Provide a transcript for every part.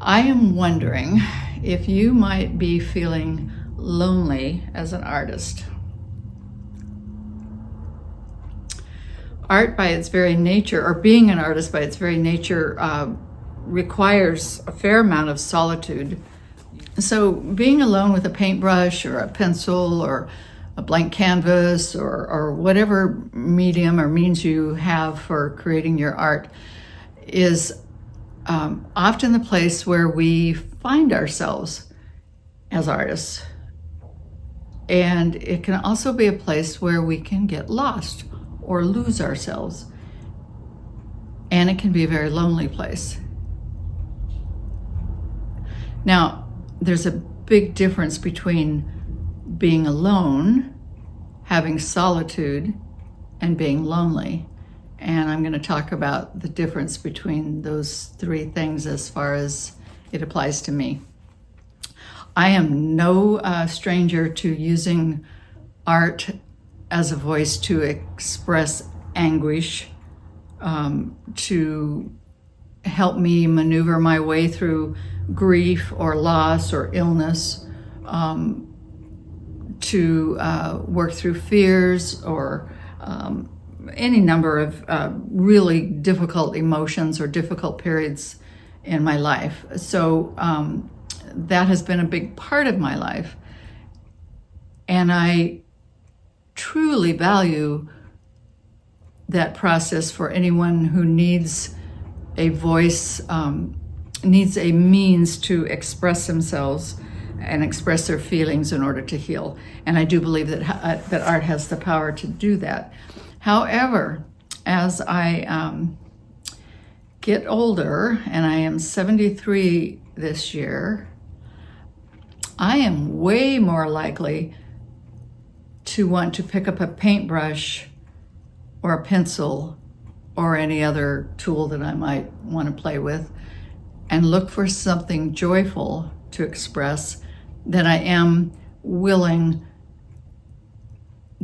I am wondering if you might be feeling lonely as an artist. Art by its very nature, or being an artist by its very nature, requires a fair amount of solitude. So being alone with a paintbrush or a pencil or a blank canvas or whatever medium or means you have for creating your art is often the place where we find ourselves as artists. And it can also be a place where we can get lost or lose ourselves. And it can be a very lonely place. Now, there's a big difference between being alone, having solitude, and being lonely. And I'm going to talk about the difference between those three things as far as it applies to me. I am no stranger to using art as a voice to express anguish, to help me maneuver my way through grief or loss or illness, to work through fears or any number of really difficult emotions or difficult periods in my life. So that has been a big part of my life. And I truly value that process for anyone who needs a voice, needs a means to express themselves and express their feelings in order to heal. And I do believe that that art has the power to do that. However, as I get older, and I am 73 this year, I am way more likely to want to pick up a paintbrush or a pencil or any other tool that I might want to play with and look for something joyful to express than I am willing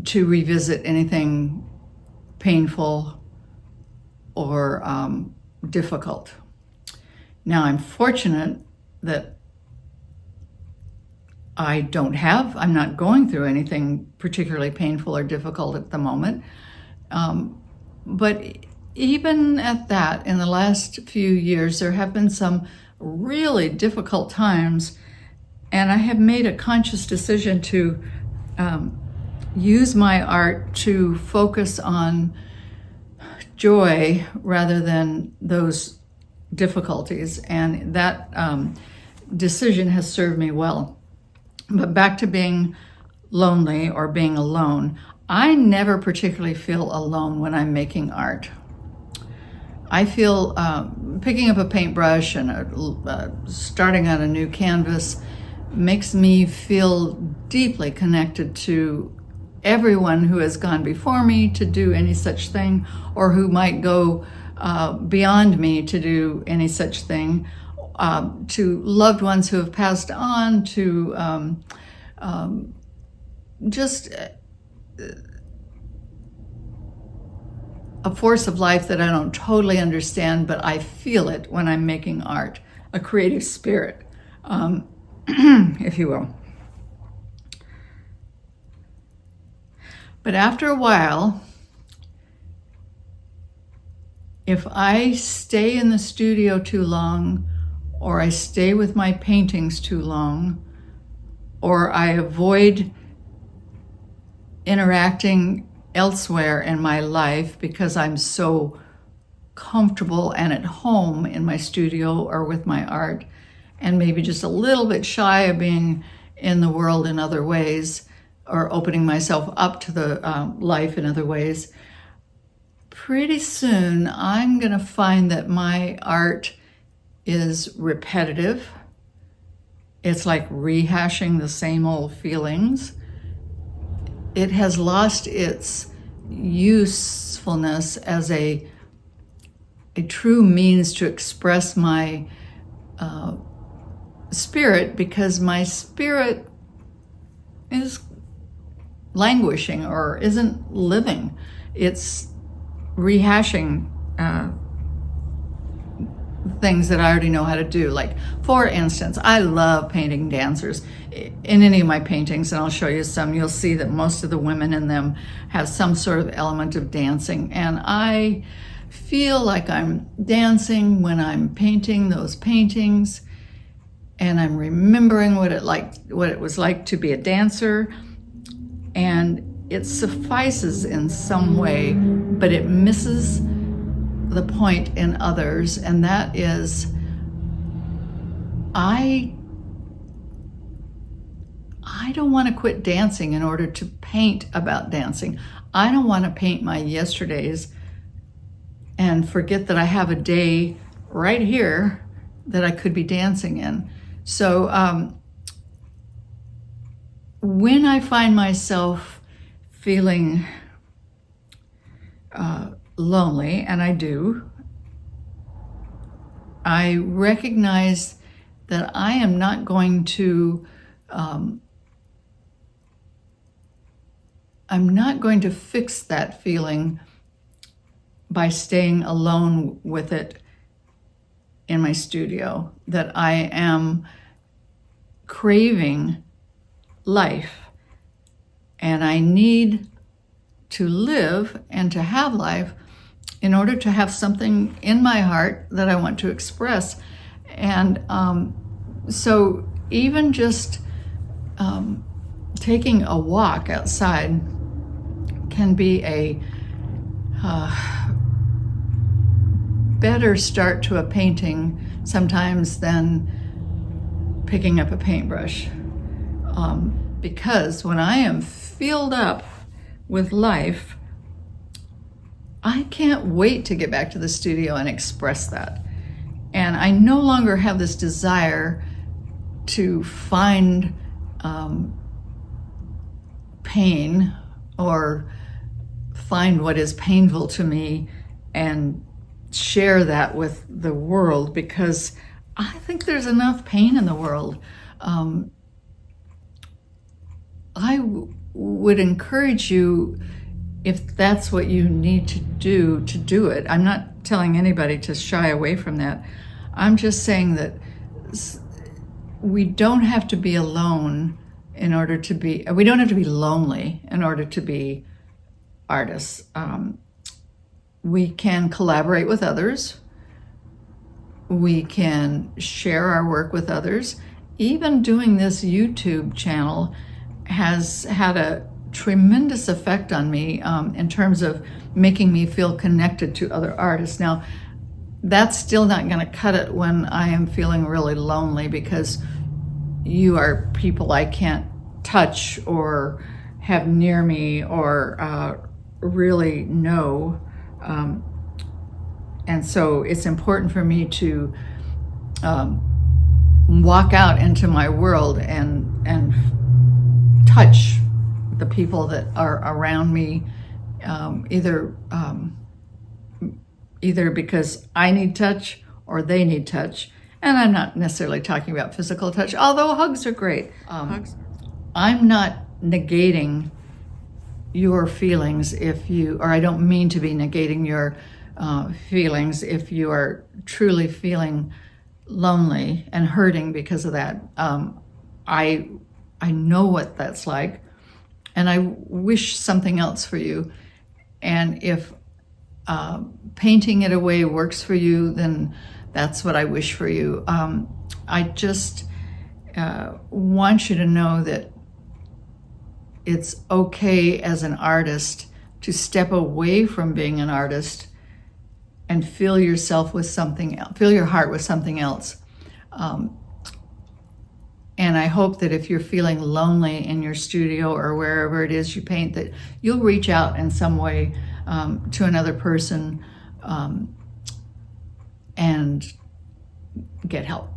to revisit anything painful or difficult. Now, I'm fortunate that I'm not going through anything particularly painful or difficult at the moment. But even at that, in the last few years, there have been some really difficult times, and I have made a conscious decision to use my art to focus on joy rather than those difficulties, and that decision has served me well. But back to being lonely or being alone, I never particularly feel alone when I'm making art. I feel picking up a paintbrush and starting on a new canvas makes me feel deeply connected to everyone who has gone before me to do any such thing, or who might go beyond me to do any such thing, to loved ones who have passed on, to just a force of life that I don't totally understand, but I feel it when I'm making art, a creative spirit, if you will. But after a while, if I stay in the studio too long, or I stay with my paintings too long, or I avoid interacting elsewhere in my life because I'm so comfortable and at home in my studio or with my art, and maybe just a little bit shy of being in the world in other ways, or opening myself up to the life in other ways, pretty soon I'm going to find that my art is repetitive. It's like rehashing the same old feelings. It has lost its usefulness as a true means to express my spirit, because my spirit is languishing or isn't living. It's rehashing things that I already know how to do. Like, for instance, I love painting dancers. In any of my paintings, and I'll show you some, you'll see that most of the women in them have some sort of element of dancing. And I feel like I'm dancing when I'm painting those paintings, and I'm remembering what it was like to be a dancer, and it suffices in some way, but it misses the point in others, and that is I don't want to quit dancing in order to paint about dancing. I don't want to paint my yesterdays and forget that I have a day right here that I could be dancing in. So when I find myself feeling lonely, and I do, I recognize that I am not going to fix that feeling by staying alone with it in my studio, that I am craving life, and I need to live and to have life in order to have something in my heart that I want to express. And so even just taking a walk outside can be a better start to a painting sometimes than picking up a paintbrush. Because when I am filled up with life, I can't wait to get back to the studio and express that. And I no longer have this desire to find pain or find what is painful to me and share that with the world, because I think there's enough pain in the world. I would encourage you, if that's what you need to do it. I'm not telling anybody to shy away from that. I'm just saying that we don't have to be alone in order to be, we don't have to be lonely in order to be artists. We can collaborate with others. We can share our work with others. Even doing this YouTube channel has had a tremendous effect on me in terms of making me feel connected to other artists. Now, that's still not going to cut it when I am feeling really lonely, because you are people I can't touch or have near me or really know. And so it's important for me to walk out into my world and touch the people that are around me, either because I need touch or they need touch. And I'm not necessarily talking about physical touch, although hugs are great. Hugs. I'm not negating your feelings or I don't mean to be negating your feelings if you are truly feeling lonely and hurting because of that. I know what that's like, and I wish something else for you. And if painting it away works for you, then that's what I wish for you. I just want you to know that it's okay as an artist to step away from being an artist and fill yourself with something else, fill your heart with something else. And I hope that if you're feeling lonely in your studio or wherever it is you paint, that you'll reach out in some way to another person and get help.